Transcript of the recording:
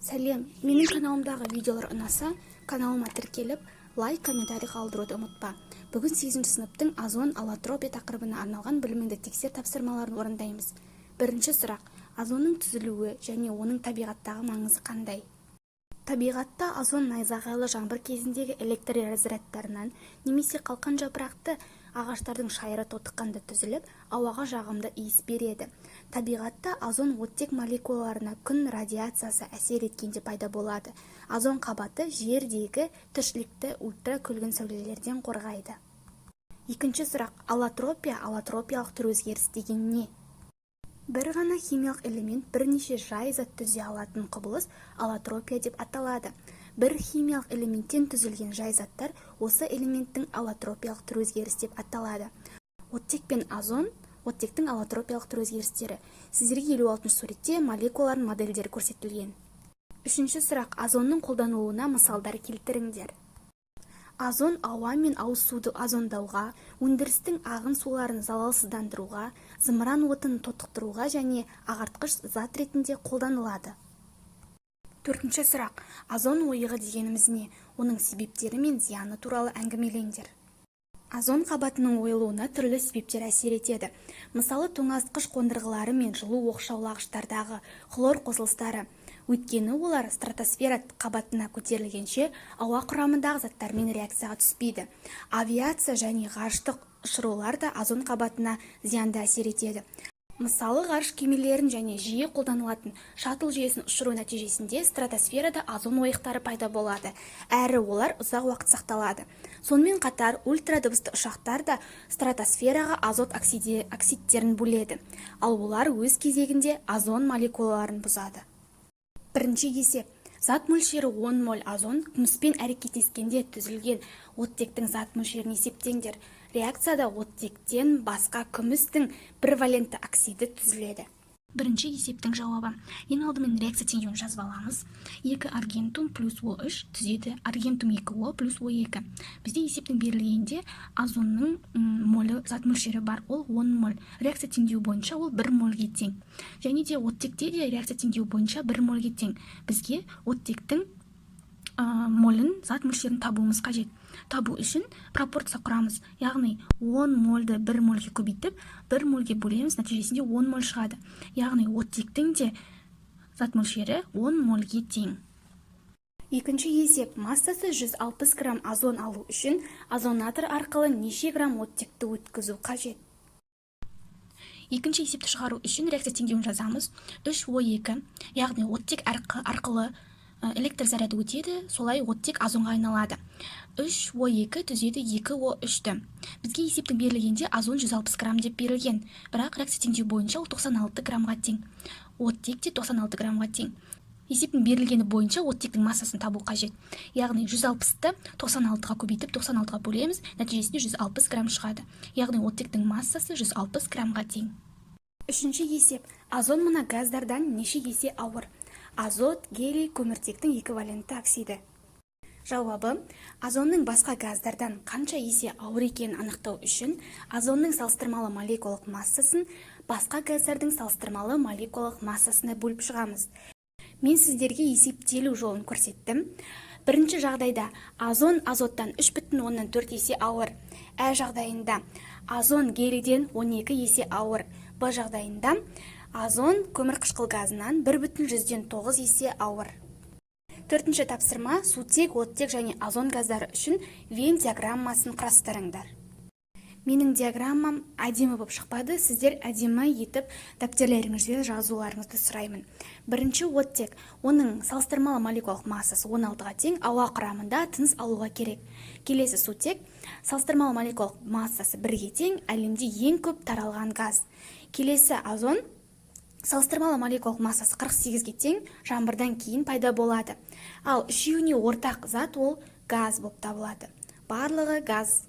Сәлем, менің каналымдағы видеолар ұнаса, каналыма тіркеліп, лайк, комментарий қалдыруды ұмытпа. Бүгін 8 сыныптың озон аллотропия тақырыбына арналған біліміңді тексер тапсырмаларын орындаймыз. Бірінші сұрақ: озонның түзілуі және оның табиғаттағы маңызы қандай? Табиғатта озон найзағайлы жаңбыр кезіндегі электр разрядтарынан немесе қалқан жапырақты ағаштардың шайыры тотыққанда түзіліп, ауаға жағымды иіс береді. Табиғатта озон оттек молекулаларына күн радиациясы әсер еткенде пайда болады. Озон қабаты жердегі тіршілікті ультракүлгін сәулелерден қорғайды. Екінші сұрақ: аллотропия, аллотропиялық түр өзгеріс деген не? Бір ғана химиялық элемент бірнеше жай зат түзе алатын құбылыс аллотропия деп аталады. Бір химиялық элементтен түзілген жай заттар осы элементтің аллотропиялық түр өзгеріс деп аталады. Оттек пен озон оттектің аллотропиялық түр өзгерістері. Сіздерге 56-шы суретте молекулалардың модельдері көрсетілген. Үшінші сұрақ: озонның қолданылуына мысалдар келтіріңдер. Озон ауа мен ауыз суды озондауға, өндірістің ағын суларын залалсыздандыруға, зымыран отын тотықтыруға және ағартқыш зат ретінде қолданылады. Төртінші сұрақ: озон ойығы дегеніміз не? Оның себептері мен зияны туралы әңгімелеңдер. Озон қабатының ойылуына түрлі себептер әсер етеді. Мысалы, тоңазытқыш қондырғылары мен жылу оқшаулағыштардағы хлор қосылыстары. Өйткені олар стратосфера қабатына көтерілгенше ауа құрамындағы заттармен реакцияға түспейді. Авиация және ғарыштық ұшырулар да озон қабатына зиянды әсер етеді. Мысалы, ғарыш кемелерін және жиі қолданылатын шаттл жүйесін ұшыру нәтижесінде стратосферада озон ойықтары пайда болады, әрі олар ұзақ уақыт сақталады. Сонымен қатар, ультрадыбысты ұшақтар да стратосфераға азот оксидтерін бөледі, ал олар өз кезегінде озон молекулаларын бұзады. Бірінші есеп: зат мөлшері 10 моль озон күміспен әрекеттескенде түзілген оттектің зат мөлшерін есептеңдер. Реакцияда оттектен басқа күмістің бір валентті оксиді түзіледі. Бірінші есептің жауабы: ең алдымен реакция теңдеуін жазып аламыз. 2 аргентум плюс О3 түзеді аргентум 2О плюс О2. Бізде есептің берілгенде озонның молі зат мөлшері бар, ол 10 моль. Реакция теңдеу бойынша ол 1 мольге тең. Және де оттекте де реакция теңдеу бойынша 1 мольге тең. Бізге оттектің молін зат мөлшерін табуымыз қажет. Табу үшін пропорция құрамыз, яғни 10 мольді 1 мольге көбейтіп, 1 мольге бөлеміз, нәтижесінде 10 моль шығады. Яғни оттектің де зат мөлшері 10 мольге тең. Екінші есеп: массасы 160 грамм озон алу үшін озонатор арқылы неше грамм оттекті өткізу қажет? Екінші есепті шығару үшін реакция теңдеуін жазамыз. 3О2, яғни оттек арқылы электр заряды өтеді, солай оттек озонға айналады. 3О2 түзеді 2О3-ті. Бізге есептің берілгенде озон 160 грамм деп берілген, бірақ реакция теңдеу бойынша ол 96 граммға тең. Оттек те 96 граммға тең. Есептің берілгені бойынша оттектің массасын табу қажет. Яғни 160-ты 96-ға көбейтіп 96-ға бөлеміз, нәтижесінде 160 грамм шығады. Яғни оттектің массасы 160 граммға тең. Үшінші есеп: озон мына газдардан неше есе ауыр? Азот, гелий, көміртектің эквивалентті оксиді. Жауабы: озонның басқа газдардан қанша есе ауыр екенін анықтау үшін озонның салыстырмалы молекулалық массасын басқа газдардың салыстырмалы молекулалық массасына бөліп шығамыз. Мен сіздерге есептелу жолын көрсеттім. Бірінші жағдайда озон азоттан 3,4 есе ауыр. Ә жағдайында озон гелийден 12 есе ауыр. Б жағдайында озон көмірқышқыл газынан 1,9 есе ауыр. Төртінші тапсырма: сутек, оттек және озон газдары үшін Вен диаграммасын құрастырыңдар. Менің диаграммам әдемі болып шықпады, сіздер әдемі етіп дәптерлеріңізде жазуларыңызды сұраймын. Бірінші оттек, оның салыстырмалы молекулалық массасы 16-ға тең, ауа құрамында тыныс алуға керек. Келесі сутек, салыстырмалы молекулалық массасы 1-ге тең, әлемде ең көп таралған газ. Келесі озон, салыстырмалы молекулалық массасы 48-ге тең, жаңбырдан кейін пайда болады. Ал үшеуіне ортақ зат ол газ болып табылады. Барлығы газ.